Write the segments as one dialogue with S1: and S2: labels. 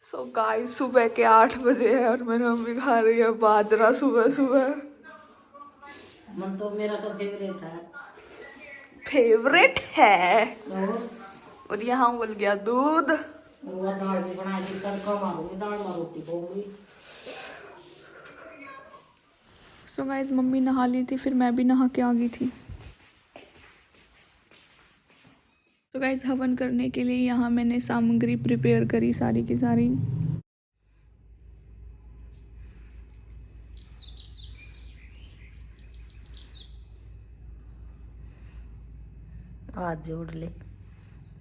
S1: So guys सुबह के 8 बजे है और मेरी मम्मी खा रही है बाजरा सुबह सुबह।
S2: मन तो मेरा तो फेवरेट है।
S1: फेवरेट है।
S2: और
S1: और यहाँ उबल गया दूध।
S2: वो दाल भी बना दी, तड़का मारूंगी, दाल में रोटी खाऊंगी।
S1: सो गाइस मम्मी नहा ली थी, फिर मैं भी नहा के आ गई थी। तो गाइस हवन करने के लिए यहाँ मैंने सामग्री प्रिपेयर करी सारी की सारी।
S2: हाथ जोड़ ले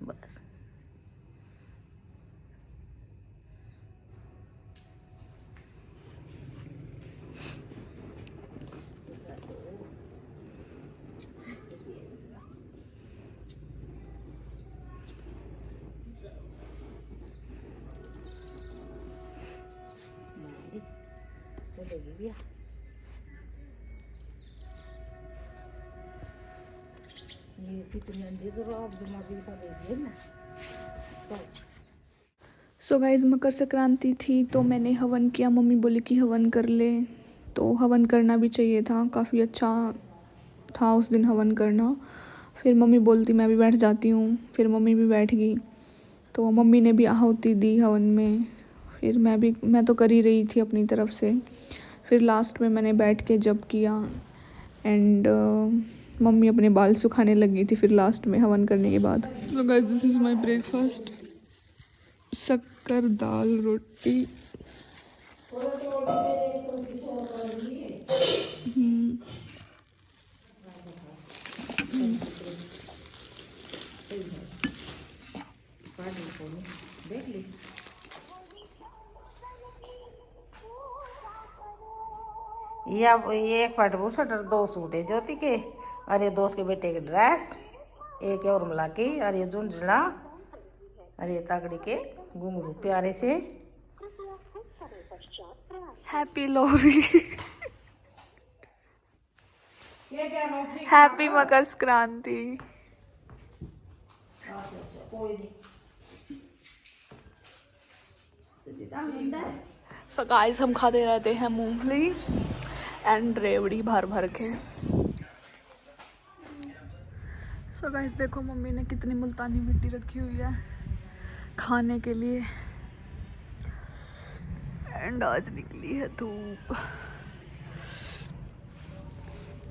S2: बस। चलेगी भैया। ये कितनी अंडी तो आप जमा भी सा देगी ना।
S1: सो गाइस मकर संक्रांति थी तो मैंने हवन किया। मम्मी बोली कि हवन कर ले, तो हवन करना भी चाहिए था। काफ़ी अच्छा था उस दिन हवन करना। फिर मम्मी बोलती मैं भी बैठ जाती हूँ, फिर मम्मी भी बैठ गई। तो मम्मी ने भी आहुति दी हवन में, फिर मैं तो कर ही रही थी अपनी तरफ से। फिर लास्ट में मैंने बैठ के जप किया एंड मम्मी अपने बाल सुखाने लगी थी फिर लास्ट में हवन करने के बाद। So guys this is my breakfast, शक्कर दाल रोटी।
S2: देख ली ये एक पटबू स्वेटर, 2 सूट है ज्योति के, और ये दोस्त के बेटे की ड्रेस, एक और मिला की, और ये झुंझुना, और ये तगड़ी के घुंघरू प्यारे से।
S1: Happy Lohri. Happy Makar Sankranti. So guys हम खाते रहते हैं मूंगफली एंड रेवड़ी भर भर के। सो गाइस देखो मम्मी ने कितनी मुल्तानी मिट्टी रखी हुई है खाने के लिए। एंड आज निकली है धूप।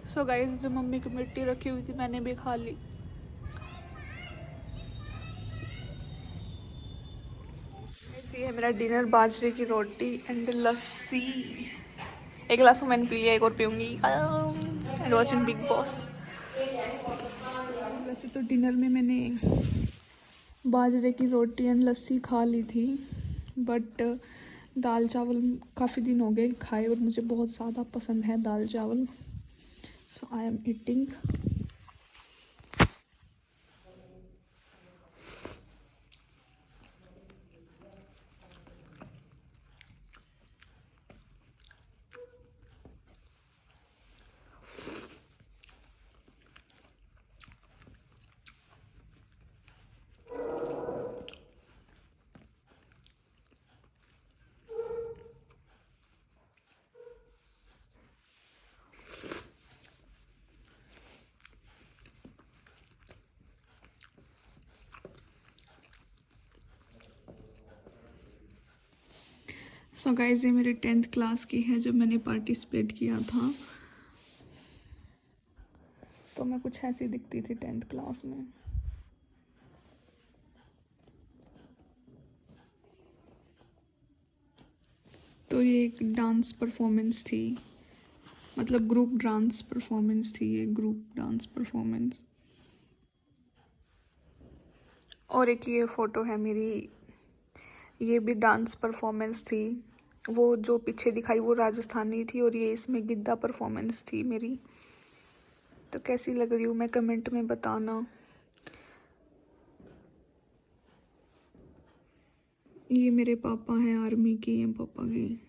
S1: सो गाइस जो मम्मी की मिट्टी रखी हुई थी मैंने भी खा ली। ये है मेरा डिनर, बाजरे की रोटी एंड लस्सी। एक गिलास मैंने पी लिया, एक और पीऊंगी। And watching Bigg Boss. वैसे तो डिनर में मैंने बाजरे की रोटी एंड लस्सी खा ली थी, बट दाल चावल काफ़ी दिन हो गए खाए और मुझे बहुत ज़्यादा पसंद है दाल चावल। So I am eating. So guys ये मेरे 10th क्लास की है जब मैंने पार्टिसिपेट किया था। तो मैं कुछ ऐसी दिखती थी 10th क्लास में। तो ये एक डांस परफॉर्मेंस थी, मतलब ग्रुप डांस परफॉर्मेंस थी ये, ग्रुप डांस परफॉर्मेंस। और एक ये फ़ोटो है मेरी, ये भी डांस परफॉर्मेंस थी। वो जो पीछे दिखाई वो राजस्थानी थी और ये इसमें गिद्दा परफॉर्मेंस थी मेरी। तो कैसी लग रही हूँ मैं कमेंट में बताना। ये मेरे पापा हैं, आर्मी की हैं पापा की,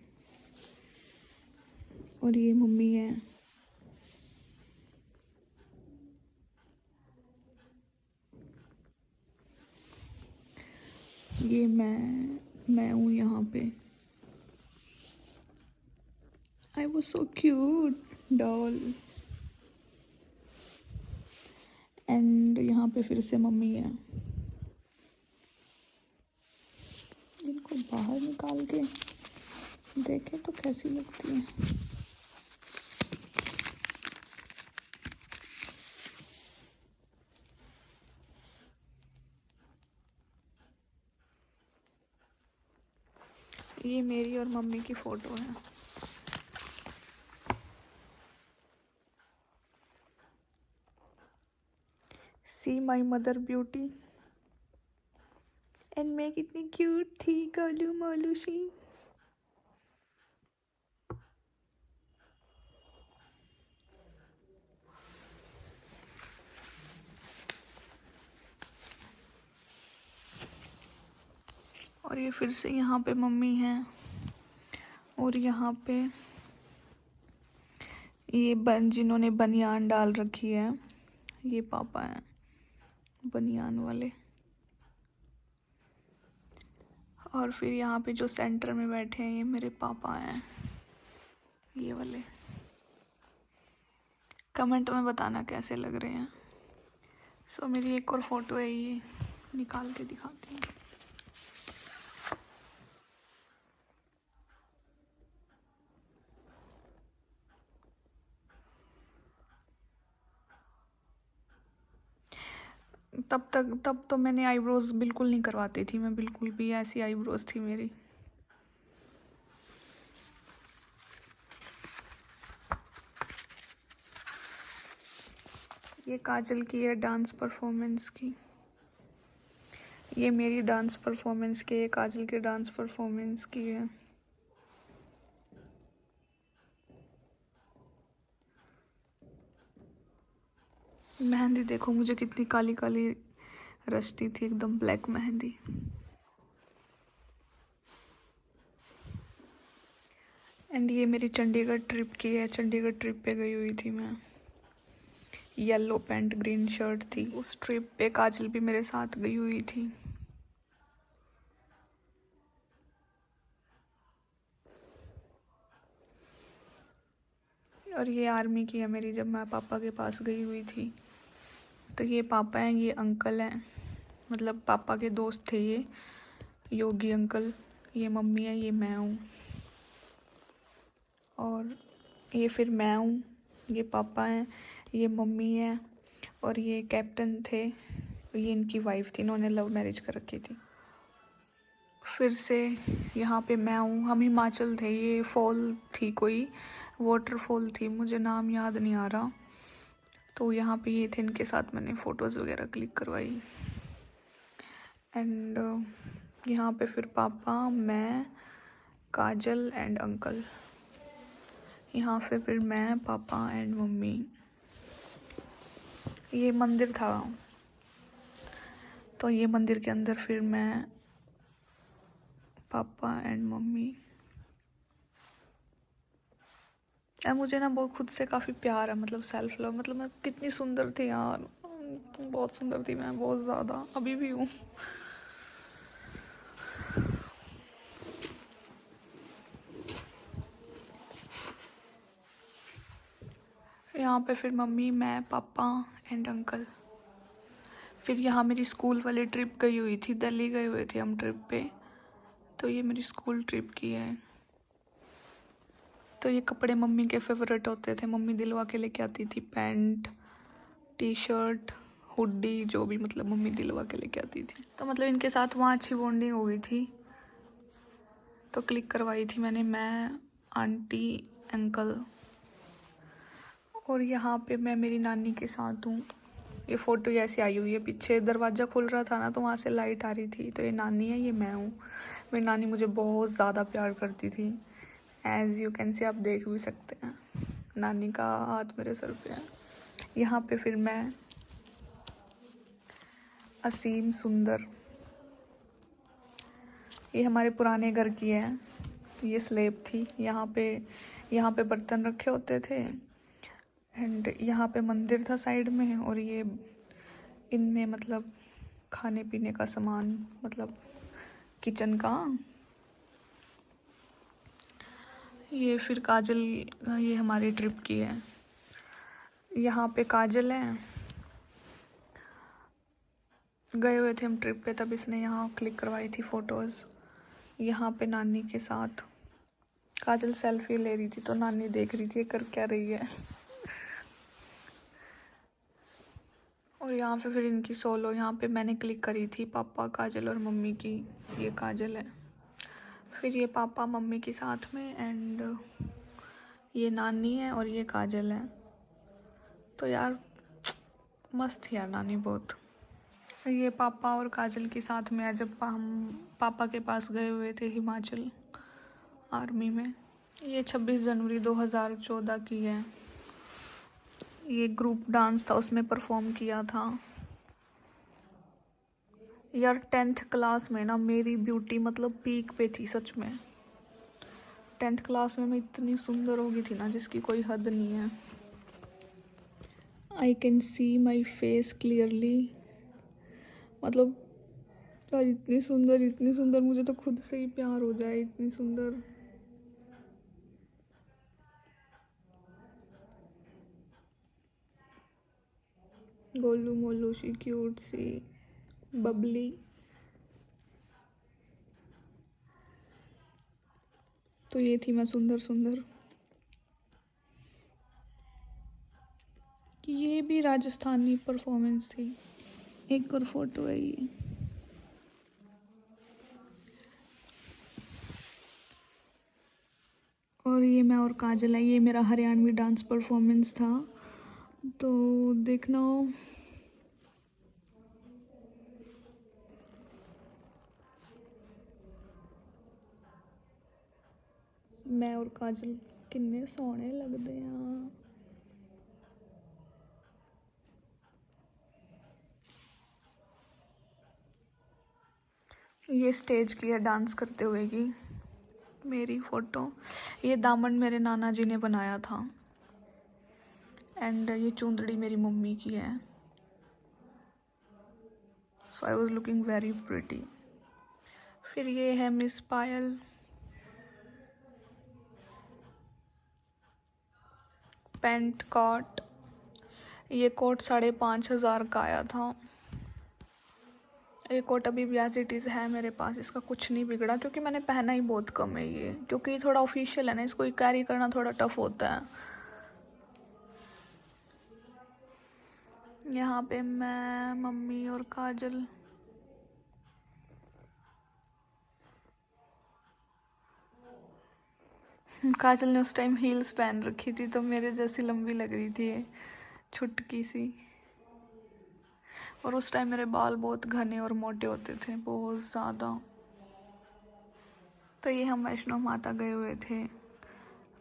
S1: और ये मम्मी है। ये मैं मैं हूँ यहाँ पे। I was so cute doll. And यहाँ पे फिर से मम्मी है। इनको बाहर निकाल के देखें तो कैसी लगती है। ये मेरी और मम्मी की फ़ोटो है। सी माई मदर ब्यूटी। एंड मैं कितनी क्यूट थी, गोलू मोलू सी। और ये फिर से यहाँ पे मम्मी है। और यहाँ पे ये जिन्होंने बनियान डाल रखी है, ये पापा हैं बनियान वाले। और फिर यहाँ पे जो सेंटर में बैठे हैं ये मेरे पापा हैं, ये वाले। कमेंट में बताना कैसे लग रहे हैं। सो मेरी एक और फ़ोटो है, ये निकाल के दिखाती हूँ। तब तो मैंने आईब्रोज बिल्कुल नहीं करवाती थी मैं, बिल्कुल भी। ऐसी आईब्रोज थी मेरी। ये काजल की है डांस परफॉर्मेंस की। ये मेरी डांस परफॉर्मेंस की है, काजल के डांस परफॉर्मेंस की है। मेहंदी देखो मुझे कितनी काली काली रचती थी, एकदम ब्लैक मेहंदी। एंड ये मेरी चंडीगढ़ ट्रिप की है। चंडीगढ़ ट्रिप पे गई हुई थी मैं। येलो पैंट ग्रीन शर्ट थी। उस ट्रिप पे काजल भी मेरे साथ गई हुई थी। और ये आर्मी की है मेरी, जब मैं पापा के पास गई हुई थी। तो ये पापा हैं, ये अंकल हैं, मतलब पापा के दोस्त थे ये, योगी अंकल। ये मम्मी है, ये मैं हूँ। और ये फिर मैं हूँ, ये पापा हैं, ये मम्मी है। और ये कैप्टन थे, ये इनकी वाइफ थी, इन्होंने लव मैरिज कर रखी थी। फिर से यहाँ पे मैं हूँ। हम हिमाचल थे। ये फॉल थी, कोई वाटरफॉल थी, मुझे नाम याद नहीं आ रहा। तो यहाँ पे ये थे, इनके साथ मैंने फ़ोटोज़ वगैरह क्लिक करवाई। एंड यहाँ पे फिर पापा, मैं, काजल एंड अंकल। यहाँ पे फिर मैं, पापा एंड मम्मी। ये मंदिर था, तो ये मंदिर के अंदर फिर मैं, पापा एंड मम्मी। मुझे ना बहुत खुद से काफ़ी प्यार है, मतलब सेल्फ लव। मतलब मैं कितनी सुंदर थी यार, बहुत सुंदर थी मैं, बहुत ज़्यादा, अभी भी हूँ। यहाँ पे फिर मम्मी, मैं, पापा एंड अंकल। फिर यहाँ मेरी स्कूल वाली ट्रिप गई हुई थी, दिल्ली गए हुए थे हम ट्रिप पे। तो ये मेरी स्कूल ट्रिप की है। तो ये कपड़े मम्मी के फेवरेट होते थे, मम्मी दिलवा के लेके आती थी। पैंट, टी शर्ट, हुडी, जो भी, मतलब मम्मी दिलवा के लेके आती थी। तो मतलब इनके साथ वहाँ अच्छी बॉन्डिंग हो गई थी, तो क्लिक करवाई थी मैंने, मैं, आंटी, अंकल। और यहाँ पे मैं मेरी नानी के साथ हूँ। ये फ़ोटो ऐसे आई हुई है, पीछे दरवाज़ा खुल रहा था ना, तो वहाँ से लाइट आ रही थी। तो ये नानी है, ये मैं हूँ। मेरी नानी मुझे बहुत ज़्यादा प्यार करती थी, एज़ यू कैन से, आप देख भी सकते हैं। नानी का हाथ मेरे सर पे है। यहाँ पे फिर मैं, असीम सुंदर। ये हमारे पुराने घर की है, ये स्लेब थी। यहाँ पे बर्तन रखे होते थे। एंड यहाँ पे मंदिर था साइड में, और ये इनमें मतलब खाने पीने का सामान, मतलब किचन का ये फिर काजल, ये हमारी ट्रिप की है। यहाँ पे काजल है, गए हुए थे हम ट्रिप पे, तब इसने यहाँ क्लिक करवाई थी फ़ोटोज़। यहाँ पे नानी के साथ काजल सेल्फी ले रही थी, तो नानी देख रही थी ये कर क्या रही है। और यहाँ पे फिर इनकी सोलो, यहाँ पे मैंने क्लिक करी थी, पापा, काजल और मम्मी की। ये काजल है, फिर ये पापा मम्मी के साथ में, एंड ये नानी है और ये काजल है। तो यार मस्त है यार नानी बहुत। ये पापा और काजल के साथ में है जब हम पापा के पास गए हुए थे हिमाचल आर्मी में। ये 26 जनवरी 2014 की है। ये ग्रुप डांस था, उसमें परफॉर्म किया था। यार 10th क्लास में ना मेरी ब्यूटी मतलब पीक पे थी सच में। 10th क्लास में मैं इतनी सुंदर हो गई थी ना जिसकी कोई हद नहीं है। I can see my face clearly. मतलब यार इतनी सुंदर, मुझे तो खुद से ही प्यार हो जाए, इतनी सुंदर। गोलू मोलू सी क्यूट सी बबली। तो ये थी मैं सुंदर। ये भी राजस्थानी परफॉर्मेंस थी। एक और फोटो है ये। और ये मैं और काजल है, ये मेरा हरियाणवी डांस परफॉर्मेंस था, तो देखना। मैं और काजल किन्ने सोहने लगते हैं। ये स्टेज की है डांस करते हुए की मेरी फ़ोटो। ये दामन मेरे नाना जी ने बनाया था, एंड ये चूंदड़ी मेरी मम्मी की है। So I was looking very pretty. फिर ये है मिस पायल, पेंट कोट। ये कोट 5,500 का आया था। ये कोट अभी भी एज इट इज़ है मेरे पास, इसका कुछ नहीं बिगड़ा, क्योंकि मैंने पहना ही बहुत कम है ये, क्योंकि ये थोड़ा ऑफिशियल है ना, इसको कैरी करना थोड़ा टफ होता है। यहाँ पे मैं, मम्मी और काजल। काजल ने उस टाइम हील्स पहन रखी थी, तो मेरे जैसी लंबी लग रही थी ये, छुटकी सी। और उस टाइम मेरे बाल बहुत घने और मोटे होते थे, बहुत ज़्यादा। तो ये हम वैष्णो माता गए हुए थे,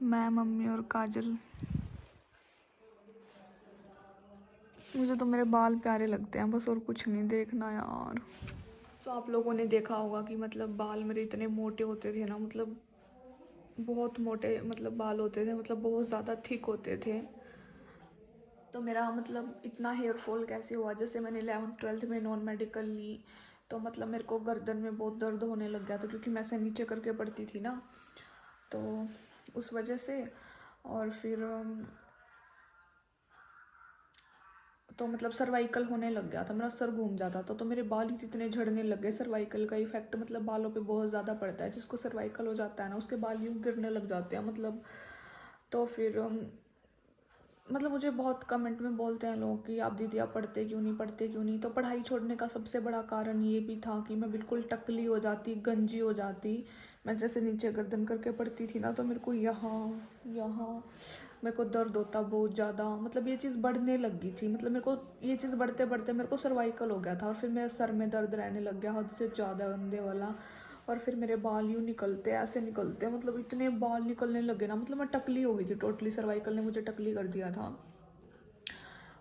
S1: मैं, मम्मी और काजल। मुझे तो मेरे बाल प्यारे लगते हैं बस, और कुछ नहीं देखना यार। तो आप लोगों ने देखा होगा कि मतलब बाल मेरे इतने मोटे होते थे ना, मतलब बहुत मोटे मतलब बाल होते थे, मतलब बहुत ज़्यादा थिक होते थे। तो मेरा मतलब इतना हेयर फॉल कैसे हुआ, जैसे मैंने 11th 12th में नॉन मेडिकल ली, तो मतलब मेरे को गर्दन में बहुत दर्द होने लग गया था, क्योंकि मैं से नीचे करके पड़ती थी ना, तो उस वजह से। और फिर तो मतलब सर्वाइकल होने लग गया था, मेरा सर घूम जाता था, तो मेरे बाल ही इतने झड़ने लग गए। सर्वाइकल का इफेक्ट मतलब बालों पे बहुत ज़्यादा पड़ता है, जिसको सर्वाइकल हो जाता है ना उसके बाल यूँ गिरने लग जाते हैं मतलब। तो फिर मतलब मुझे बहुत कमेंट में बोलते हैं लोग कि आप दीदी आप पढ़ते क्यों नहीं, पढ़ते क्यों नहीं। तो पढ़ाई छोड़ने का सबसे बड़ा कारण ये भी था कि मैं बिल्कुल टकली हो जाती, गंजी हो जाती। मैं जैसे नीचे गर्दन करके पढ़ती थी ना, तो मेरे को यहाँ मेरे को दर्द होता बहुत ज़्यादा, मतलब ये चीज़ बढ़ने लग गई थी। मतलब मेरे को ये चीज़ बढ़ते बढ़ते मेरे को सर्वाइकल हो गया था, और फिर मेरे सर में दर्द रहने लग गया हद से ज़्यादा गंदे वाला। और फिर मेरे बाल यूँ निकलते, ऐसे निकलते, मतलब इतने बाल निकलने लगे ना, मतलब मैं टकली हो गई थी टोटली। सर्वाइकल ने मुझे टकली कर दिया था।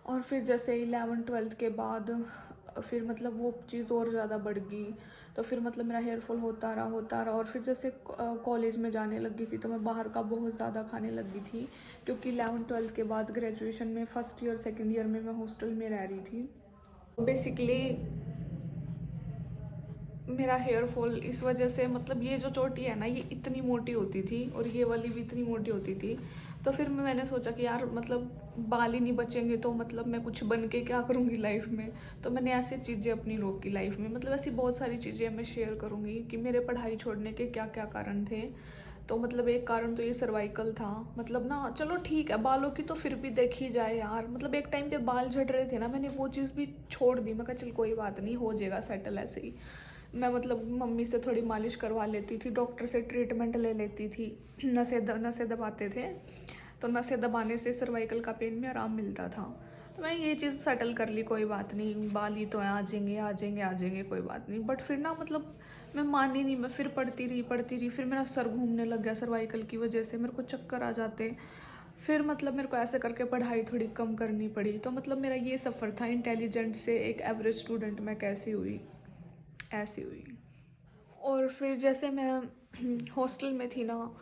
S1: और फिर जैसे 11th 12th के बाद फिर मतलब वो चीज़ और ज़्यादा बढ़ गई, तो फिर मतलब मेरा हेयर फॉल होता रहा। और फिर जैसे कॉलेज में जाने लगी थी, तो मैं बाहर का बहुत ज़्यादा खाने लगी थी, क्योंकि 11th 12th के बाद ग्रेजुएशन में फर्स्ट ईयर सेकेंड ईयर में मैं हॉस्टल में रह रही थी। बेसिकली मेरा हेयर फॉल इस वजह से, मतलब ये जो चोटी है ना ये इतनी मोटी होती थी और ये वाली भी इतनी मोटी होती थी। तो फिर मैंने सोचा कि यार मतलब बाल ही नहीं बचेंगे तो मतलब मैं कुछ बन के क्या करूँगी लाइफ में। तो मैंने ऐसी चीज़ें अपनी रोकी लाइफ में, मतलब ऐसी बहुत सारी चीज़ें मैं शेयर करूँगी कि मेरे पढ़ाई छोड़ने के क्या क्या कारण थे। तो मतलब एक कारण तो ये सर्वाइकल था, मतलब ना चलो ठीक है बालों की तो फिर भी देखी जाए यार, मतलब एक टाइम पे बाल झड़ रहे थे ना, मैंने वो चीज़ भी छोड़ दी। मैं कहा चल कोई बात नहीं, हो जाएगा सेटल ऐसे ही। मैं मतलब मम्मी से थोड़ी मालिश करवा लेती थी, डॉक्टर से ट्रीटमेंट ले लेती थी, नसें दबाते थे तो नसें दबाने से सर्वाइकल का पेन में आराम मिलता था। तो मैं ये चीज़ सेटल कर ली, कोई बात नहीं, बाल ही तो हैं, आ जाएंगे आ जाएंगे आ जाएंगे, कोई बात नहीं। बट फिर ना मतलब मैं मानी नहीं, मैं फिर पढ़ती रही, फिर मेरा सर घूमने लग गया सर्वाइकल की वजह से, मेरे को चक्कर आ जाते। फिर मतलब मेरे को ऐसे करके पढ़ाई थोड़ी कम करनी पड़ी। तो मतलब मेरा ये सफ़र था इंटेलिजेंट से एक एवरेज स्टूडेंट में कैसी हुई, ऐसी हुई। और फिर जैसे मैं हॉस्टल में थी ना,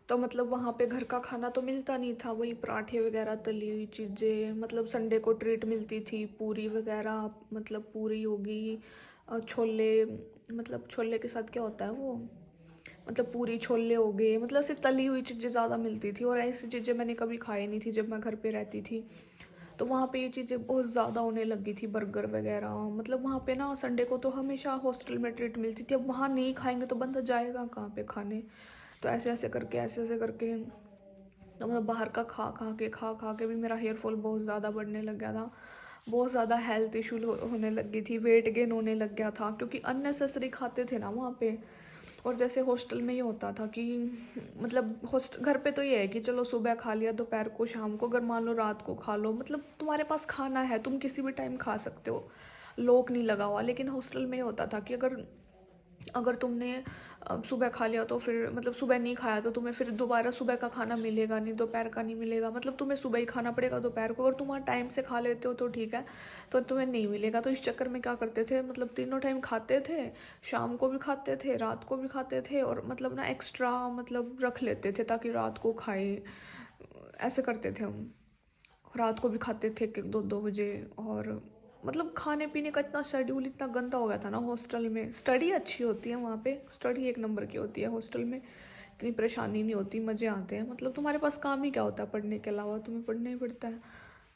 S1: तो मतलब वहाँ पे घर का खाना तो मिलता नहीं था, वही पराठे वगैरह तली हुई चीज़ें, मतलब संडे को ट्रीट मिलती थी पूरी वगैरह, मतलब पूरी होगी, छोले, मतलब छोले के साथ क्या होता है वो, मतलब पूरी छोले हो गए, मतलब ऐसे तली हुई चीज़ें ज़्यादा मिलती थी। और ऐसी चीज़ें मैंने कभी खाई नहीं थी जब मैं घर पे रहती थी। तो वहाँ पे ये चीज़ें बहुत ज़्यादा होने लगी थी, बर्गर वगैरह, मतलब वहाँ पे ना संडे को तो हमेशा हॉस्टल में ट्रीट मिलती थी। अब वहाँ नहीं खाएंगे तो बंदा जाएगा कहाँ पे खाने। तो ऐसे ऐसे करके तो मतलब बाहर का खा के भी मेरा हेयर फॉल बहुत ज़्यादा बढ़ने लग गया था, बहुत ज़्यादा हेल्थ इशू होने लगी थी, वेट गेन होने लग गया था, क्योंकि अननेसेसरी खाते थे ना वहाँ पे। और जैसे हॉस्टल में ये होता था कि मतलब हॉस्ट घर पे तो ये है कि चलो सुबह खा लिया, दोपहर को, शाम को, अगर मान लो रात को खा लो, मतलब तुम्हारे पास खाना है, तुम किसी भी टाइम खा सकते हो, लॉक नहीं लगा हुआ। लेकिन हॉस्टल में ये होता था कि अगर अगर तुमने सुबह खा लिया तो फिर मतलब सुबह नहीं खाया तो तुम्हें फिर दोबारा सुबह का खाना मिलेगा नहीं, दोपहर का नहीं मिलेगा, मतलब तुम्हें सुबह ही खाना पड़ेगा दोपहर को। अगर तुम वहाँ टाइम से खा लेते हो तो ठीक है, तो तुम्हें नहीं मिलेगा। तो इस चक्कर में क्या करते थे, मतलब तीनों टाइम खाते थे, शाम को भी खाते थे, रात को भी खाते थे, और मतलब ना एक्स्ट्रा मतलब रख लेते थे ताकि रात को खाए, ऐसे करते थे हम। रात को भी खाते थे 1-2 बजे। और मतलब खाने पीने का इतना शेड्यूल इतना गंदा हो गया था ना हॉस्टल में। स्टडी अच्छी होती है वहाँ पे, स्टडी एक नंबर की होती है हॉस्टल में, इतनी परेशानी नहीं होती, मज़े आते हैं, मतलब तुम्हारे पास काम ही क्या होता है पढ़ने के अलावा, तुम्हें पढ़ना ही पड़ता है।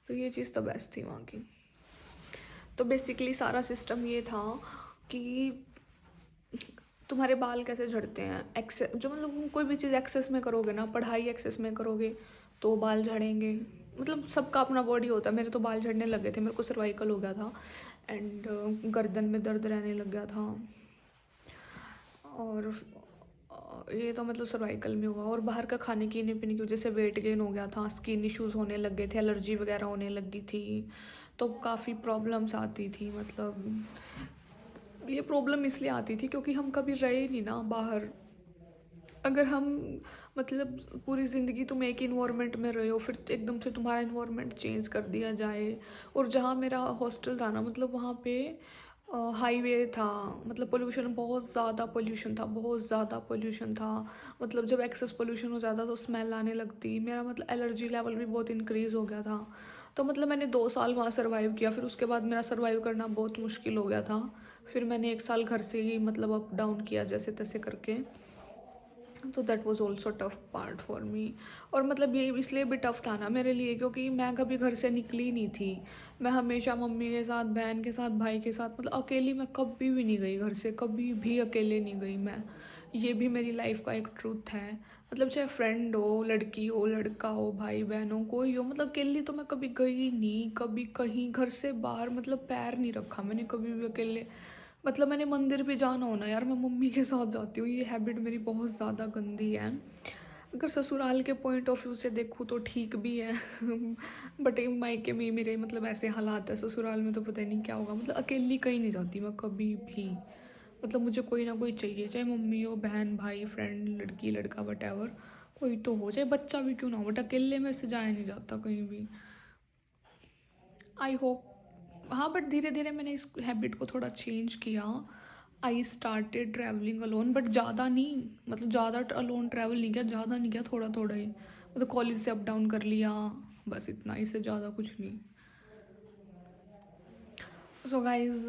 S1: तो ये चीज़ तो बेस्ट थी वहाँ की। तो बेसिकली सारा सिस्टम ये था कि तुम्हारे बाल कैसे झड़ते हैं, एक्सेस जो मतलब कोई भी चीज़ एक्सेस में करोगे ना, पढ़ाई एक्सेस में करोगे तो बाल झड़ेंगे। मतलब सबका अपना बॉडी होता है, मेरे तो बाल झड़ने लगे थे, मेरे को सर्वाइकल हो गया था एंड गर्दन में दर्द रहने लग गया था। और ये तो मतलब सर्वाइकल में हुआ। और बाहर का खाने पीने पीने की वजह से वेट गेन हो गया था, स्किन इश्यूज होने लग गए थे, एलर्जी वगैरह होने लगी थी, तो काफ़ी प्रॉब्लम्स आती थी। मतलब ये प्रॉब्लम इसलिए आती थी क्योंकि हम कभी रहे नहीं ना बाहर। अगर हम मतलब पूरी ज़िंदगी तुम एक इन्वायरमेंट में रहे हो, फिर एकदम से तुम्हारा इन्वायरमेंट चेंज कर दिया जाए। और जहाँ मेरा हॉस्टल था ना, मतलब वहाँ पे हाईवे था, मतलब पोल्यूशन, बहुत ज़्यादा पोल्यूशन था, बहुत ज़्यादा पोल्यूशन था। मतलब जब एक्सेस पोल्यूशन हो जाता तो स्मेल आने लगती, मेरा मतलब एलर्जी लेवल भी बहुत इंक्रीज़ हो गया था। तो मतलब मैंने 2 साल वहाँ सर्वाइव किया, फिर उसके बाद मेरा सर्वाइव करना बहुत मुश्किल हो गया था। फिर मैंने 1 साल घर से ही मतलब अप डाउन किया जैसे तैसे करके। तो that was also tough part for me. और मतलब ये इसलिए भी टफ था ना मेरे लिए क्योंकि मैं कभी घर से निकली नहीं थी। मैं हमेशा मम्मी के साथ, बहन के साथ, भाई के साथ, मतलब अकेली मैं कभी भी नहीं गई घर से, कभी भी अकेले नहीं गई मैं। ये भी मेरी लाइफ का एक ट्रूथ है। मतलब चाहे फ्रेंड हो, लड़की हो, लड़का हो, भाई बहन हो, कोई हो, मतलब अकेली तो मैं कभी गई नहीं, कभी कहीं घर से बाहर मतलब पैर नहीं रखा मैंने कभी भी अकेले। मतलब मैंने मंदिर भी जाना हो ना यार, मैं मम्मी के साथ जाती हूँ, ये हैबिट मेरी बहुत ज़्यादा गंदी है। अगर ससुराल के पॉइंट ऑफ व्यू से देखूँ तो ठीक भी है बट मायके में मेरे मतलब ऐसे हालात है, ससुराल में तो पता ही नहीं क्या होगा। मतलब अकेली कहीं नहीं जाती मैं कभी भी, मतलब मुझे कोई ना कोई चाहिए, चाहे मम्मी हो, बहन, भाई, फ्रेंड, लड़की, लड़का, वटेवर, कोई तो हो, चाहे बच्चा भी क्यों ना हो, बट अकेले में से जाया नहीं जाता कहीं भी। आई होप, हाँ, बट धीरे धीरे मैंने इस हैबिट को थोड़ा चेंज किया। I started travelling alone, but ज़्यादा नहीं, मतलब ज़्यादा अलोन ट्रैवल नहीं किया, ज़्यादा नहीं किया, थोड़ा थोड़ा ही, मतलब कॉलेज से अप डाउन कर लिया, बस इतना, इससे ज़्यादा कुछ नहीं। सो गाइज,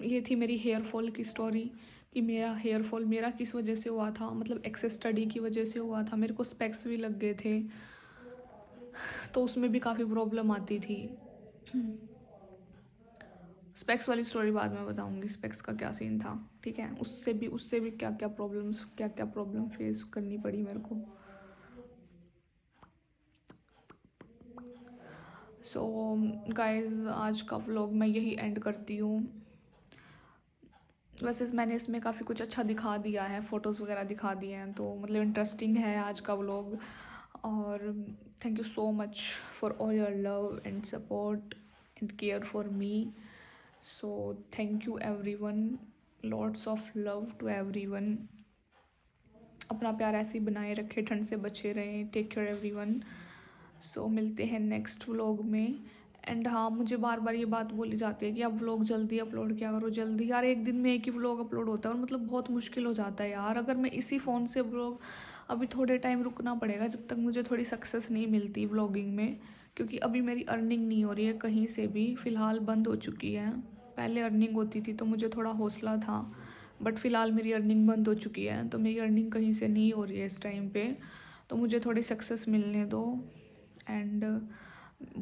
S1: ये थी मेरी हेयर फॉल की स्टोरी कि मेरा हेयर फॉल मेरा किस वजह से हुआ था, मतलब एक्सेस स्टडी की वजह से हुआ था। मेरे को स्पेक्स भी लग गए थे, तो उसमें भी काफ़ी प्रॉब्लम आती थी। स्पेक्स वाली स्टोरी बाद में बताऊंगी, स्पेक्स का क्या सीन था, ठीक है। उससे भी क्या क्या प्रॉब्लम फेस करनी पड़ी मेरे को। सो गाइज, आज का व्लॉग मैं यही एंड करती हूँ। वैसे मैंने इसमें काफ़ी कुछ अच्छा दिखा दिया है, फ़ोटोज़ वगैरह दिखा दिए हैं, तो मतलब इंटरेस्टिंग है आज का व्लॉग। और thank you so much for all your love and support and care for me. So thank you everyone, lots of love to everyone. अपना प्यार ऐसे ही बनाए रखे, ठंड से बचे रहें, टेक केयर एवरीवन। सो मिलते हैं नेक्स्ट व्लॉग में। एंड हाँ, मुझे बार बार ये बात बोली जाती है कि आप व्लॉग जल्दी अपलोड किया करो, जल्दी। यार एक दिन में एक ही व्लॉग अपलोड होता है और मतलब बहुत मुश्किल हो जाता है यार। अगर मैं इसी फ़ोन से व्लॉग, अभी थोड़े टाइम रुकना पड़ेगा जब तक मुझे थोड़ी सक्सेस नहीं मिलती व्लॉगिंग में, क्योंकि अभी मेरी अर्निंग नहीं हो रही है कहीं से भी, फ़िलहाल बंद हो चुकी है। पहले अर्निंग होती थी तो मुझे थोड़ा हौसला था, बट फ़िलहाल मेरी अर्निंग बंद हो चुकी है, तो मेरी अर्निंग कहीं से नहीं हो रही है इस टाइम पे। तो मुझे थोड़ी सक्सेस मिलने दो एंड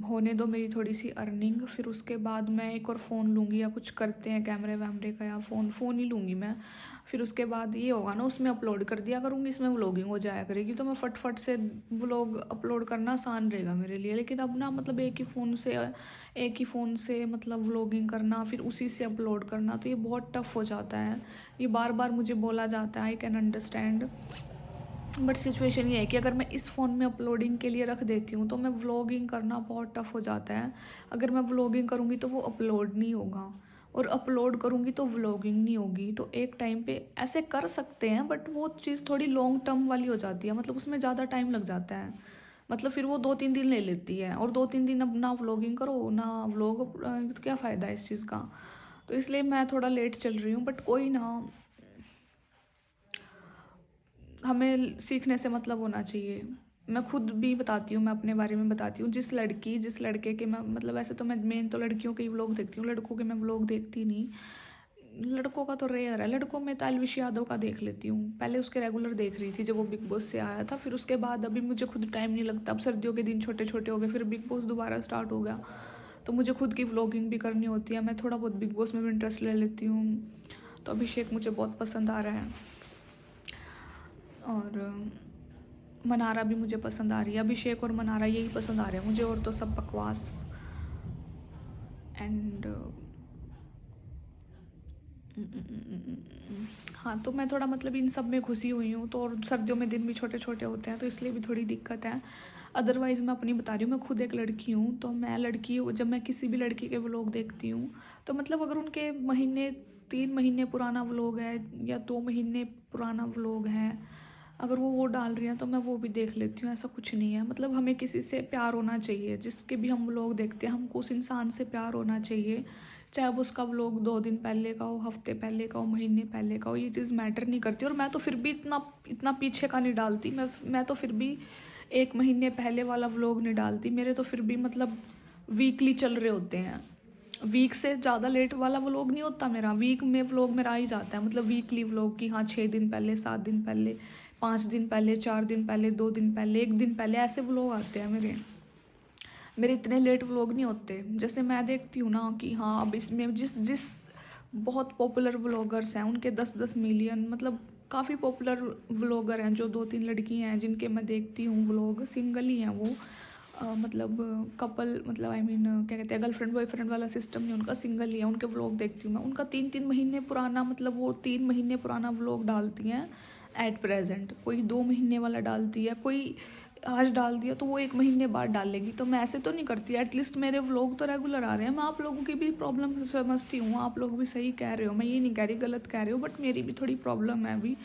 S1: होने दो मेरी थोड़ी सी अर्निंग, फिर उसके बाद मैं एक और फ़ोन लूँगी या कुछ करते हैं कैमरे वैमरे का, या फ़ोन ही लूँगी मैं। फिर उसके बाद ये होगा ना, उसमें अपलोड कर दिया करूँगी, इसमें व्लॉगिंग हो जाया करेगी, तो मैं फटफट से व्लॉग अपलोड करना आसान रहेगा मेरे लिए। लेकिन अब ना मतलब एक ही फ़ोन से मतलब व्लॉगिंग करना, फिर उसी से अपलोड करना, तो ये बहुत टफ हो जाता है। ये बार बार मुझे बोला जाता है, I can understand, but situation ये है कि अगर मैं इस फ़ोन में अपलोडिंग के लिए रख देती हूँ तो मैं व्लॉगिंग करना बहुत टफ हो जाता है। अगर मैं व्लॉगिंग करूँगी तो वो अपलोड नहीं होगा, और अपलोड करूँगी तो व्लॉगिंग नहीं होगी। तो एक टाइम पे ऐसे कर सकते हैं, बट वो चीज़ थोड़ी लॉन्ग टर्म वाली हो जाती है, मतलब उसमें ज़्यादा टाइम लग जाता है। मतलब फिर वो 2-3 दिन ले लेती है, और 2-3 दिन अब ना व्लॉगिंग करो ना व्लॉग, तो क्या फ़ायदा है इस चीज़ का। तो इसलिए मैं थोड़ा लेट चल रही हूँ, बट कोई ना, हमें सीखने से मतलब होना चाहिए। मैं खुद भी बताती हूँ, मैं अपने बारे में बताती हूँ। जिस लड़के के मैं मतलब, ऐसे तो मैं मेन तो लड़कियों के ही व्लॉग देखती हूँ, लड़कों के मैं व्लॉग देखती नहीं। लड़कों का तो रेयर है। लड़कों में तो अलविश यादव का देख लेती हूँ, पहले उसके रेगुलर देख रही थी जब वो बिग बॉस से आया था। फिर उसके बाद अभी मुझे खुद टाइम नहीं लगता, अब सर्दियों के दिन छोटे छोटे हो गए, फिर बिग बॉस दोबारा स्टार्ट हो गया, तो मुझे खुद की व्लॉगिंग भी करनी होती है। मैं थोड़ा बहुत बिग बॉस में भी इंटरेस्ट ले लेती हूँ। तो अभिषेक मुझे बहुत पसंद आ रहा है, और मनारा भी मुझे पसंद आ रही है। अभिषेक और मनारा यही पसंद आ रहे हैं मुझे, और तो सब बकवास। एंड हाँ, तो मैं थोड़ा मतलब इन सब में घुसी हुई हूँ, तो और सर्दियों में दिन भी छोटे छोटे होते हैं, तो इसलिए भी थोड़ी दिक्कत है। अदरवाइज़ मैं अपनी बता रही हूँ, मैं खुद एक लड़की हूँ, तो मैं लड़की हूँ, जब मैं किसी भी लड़की के व्लॉग देखती हूँ, तो मतलब अगर उनके 3 महीने पुराना व्लॉग है या 2 महीने पुराना व्लॉग है, अगर वो डाल रही हैं तो मैं वो भी देख लेती हूँ। ऐसा कुछ नहीं है, मतलब हमें किसी से प्यार होना चाहिए, जिसके भी हम व्लॉग देखते हैं हमको उस इंसान से प्यार होना चाहिए, चाहे वो उसका व्लॉग 2 दिन पहले का हो, हफ्ते पहले का हो, महीने पहले का हो, ये चीज़ मैटर नहीं करती। और मैं तो फिर भी इतना पीछे का नहीं डालती, मैं तो फिर भी 1 महीने पहले वाला व्लॉग नहीं डालती। मेरे तो फिर भी मतलब वीकली चल रहे होते हैं, वीक से ज़्यादा लेट वाला व्लॉग नहीं होता मेरा, वीक में व्लॉग मेरा आ ही जाता है। मतलब वीकली व्लॉग की, हाँ, 6 दिन पहले, 7 दिन पहले, 5 दिन पहले, 4 दिन पहले, 2 दिन पहले, 1 दिन पहले, ऐसे व्लॉग आते हैं मेरे इतने लेट व्लॉग नहीं होते। जैसे मैं देखती हूँ ना कि हाँ, अब इसमें जिस जिस बहुत पॉपुलर व्लॉगर्स हैं उनके 10-10 मिलियन, मतलब काफ़ी पॉपुलर व्लॉगर हैं, जो 2-3 लड़की हैं जिनके मैं देखती हूँ व्लॉग, सिंगल ही हैं वो, मतलब कपल, मतलब आई मीन क्या कहते हैं, गर्लफ्रेंड बॉयफ्रेंड वाला सिस्टम नहीं उनका, सिंगल ही है। उनके व्लॉग देखती हूँ मैं, उनका 3-3 महीने पुराना, मतलब वो 3 महीने पुराना व्लॉग डालती हैं एट प्रेजेंट। कोई 2 महीने वाला डालती है, कोई आज डाल दिया तो वो 1 महीने बाद डालेगी। तो मैं ऐसे तो नहीं करती, एटलीस्ट मेरे व्लॉग तो रेगुलर आ रहे हैं। मैं आप लोगों की भी प्रॉब्लम समझती हूँ, आप लोग भी सही कह रहे हो, मैं ये नहीं कह रही गलत कह रहे हो, बट मेरी भी थोड़ी प्रॉब्लम है अभी।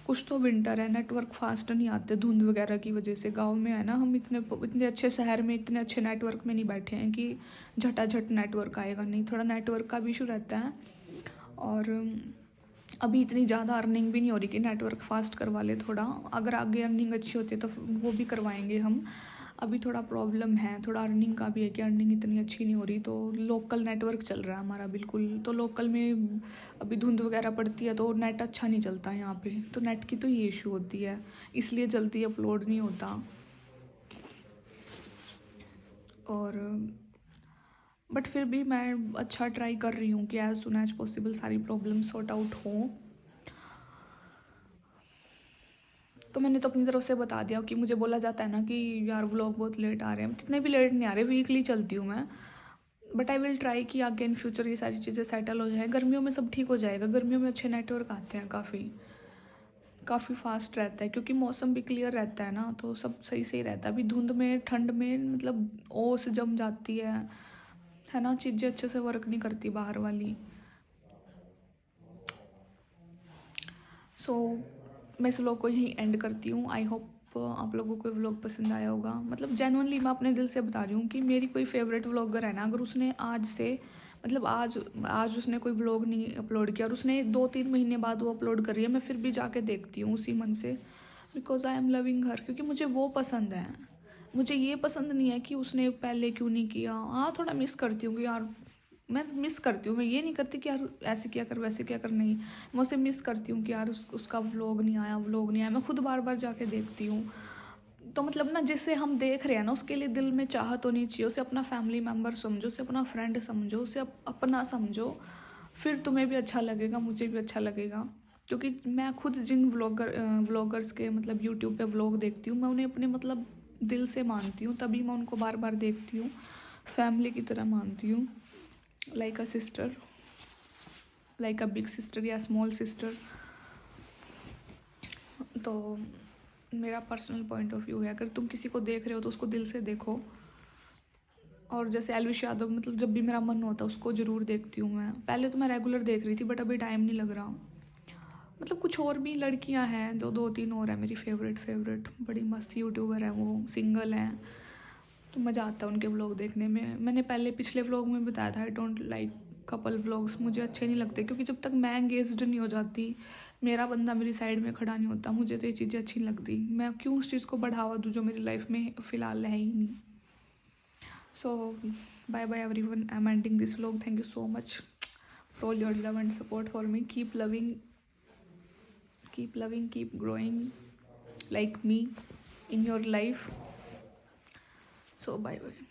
S1: कुछ तो विंटर है, नेटवर्क फास्ट नहीं आते धुंध वगैरह की वजह से। गांव में है ना, हम इतने अच्छे शहर में इतने अच्छे नेटवर्क में नहीं बैठे हैं कि झटाझट नेटवर्क आएगा, नहीं, थोड़ा नेटवर्क का भी इशू रहता है। और अभी इतनी ज़्यादा अर्निंग भी नहीं हो रही कि नेटवर्क फास्ट करवा ले थोड़ा। अगर आगे अर्निंग अच्छी होती है तो वो भी करवाएंगे हम। अभी थोड़ा प्रॉब्लम है, थोड़ा अर्निंग का भी है कि अर्निंग इतनी अच्छी नहीं हो रही, तो लोकल नेटवर्क चल रहा है हमारा बिल्कुल। तो लोकल में अभी धुंध वगैरह पड़ती है तो नेट अच्छा नहीं चलता यहाँ पे, तो नेट की तो ये इशू होती है, इसलिए जल्दी अपलोड नहीं होता। और बट फिर भी मैं अच्छा ट्राई कर रही हूँ कि एज सुन एज पॉसिबल सारी प्रॉब्लम सॉर्ट आउट हों। तो मैंने तो अपनी तरफ से बता दिया कि मुझे बोला जाता है ना कि यार व्लॉग बहुत लेट आ रहे हैं, इतने भी लेट नहीं आ रहे, वीकली चलती हूँ मैं। बट आई विल ट्राई कि आगे इन फ्यूचर ये सारी चीज़ें सेटल हो जाए। गर्मियों में सब ठीक हो जाएगा, गर्मियों में अच्छे नेटवर्क आते हैं, काफ़ी फास्ट रहता है क्योंकि मौसम भी क्लियर रहता है ना, तो सब सही सही रहता है। अभी धुंध में ठंड में मतलब ओस जम जाती है ना, चीज़ें अच्छे से वर्क नहीं करती बाहर वाली। सो मैं इस व्लॉग को यहीं एंड करती हूँ। आई होप आप लोगों को व्लॉग पसंद आया होगा। मतलब जेन्युइनली मैं अपने दिल से बता रही हूँ कि मेरी कोई फेवरेट व्लॉगर है ना, अगर उसने आज से मतलब आज उसने कोई व्लॉग नहीं अपलोड किया और उसने 2-3 महीने बाद वो अपलोड कर रही है, मैं फिर भी जाके देखती हूँ उसी मन से, बिकॉज आई एम लविंग हर, क्योंकि मुझे वो पसंद है। मुझे ये पसंद नहीं है कि उसने पहले क्यों नहीं किया। हाँ थोड़ा मिस करती हूँ कि यार, मैं मिस करती हूँ, मैं ये नहीं करती कि यार ऐसे क्या कर वैसे क्या कर, नहीं, मैं उसे मिस करती हूँ कि यार उसका व्लॉग नहीं आया, मैं खुद बार बार जाके देखती हूँ। तो मतलब ना, जिसे हम देख रहे हैं ना उसके लिए दिल में चाहत होनी चाहिए, उसे अपना फैमिली मेम्बर समझो, उसे अपना फ्रेंड समझो, उसे अपना समझो, फिर तुम्हें भी अच्छा लगेगा, मुझे भी अच्छा लगेगा। क्योंकि मैं खुद जिन व्लॉगर्स के मतलब यूट्यूब पे व्लॉग देखती हूँ, मैं उन्हें अपने मतलब दिल से मानती हूँ, तभी मैं उनको बार बार देखती हूँ, फैमिली की तरह मानती हूँ, like a sister, like a big sister या स्मॉल सिस्टर। तो मेरा पर्सनल पॉइंट ऑफ व्यू है, अगर तुम किसी को देख रहे हो तो उसको दिल से देखो। और जैसे एलविश यादव, मतलब जब भी मेरा मन होता है उसको ज़रूर देखती हूँ मैं। पहले तो मैं रेगुलर देख रही थी बट अभी टाइम नहीं लग रहा। मतलब कुछ और भी लड़कियां हैं, दो तीन और है मेरी फेवरेट, बड़ी मस्त यूट्यूबर है, वो सिंगल हैं, तो मज़ा आता है उनके व्लॉग देखने में। मैंने पहले पिछले व्लॉग में बताया था, I don't like couple vlogs, मुझे अच्छे नहीं लगते, क्योंकि जब तक मैं एंगेज्ड नहीं हो जाती, मेरा बंदा मेरी साइड में खड़ा नहीं होता, मुझे तो ये चीज़ें अच्छी नहीं लगती। मैं क्यों उस चीज़ को बढ़ावा दूँ जो मेरी लाइफ में फ़िलहाल है ही नहीं। So bye bye everyone, I am ending this vlog. Thank you so much for all your love and support for me. Keep loving, keep growing like me in your life. So bye bye.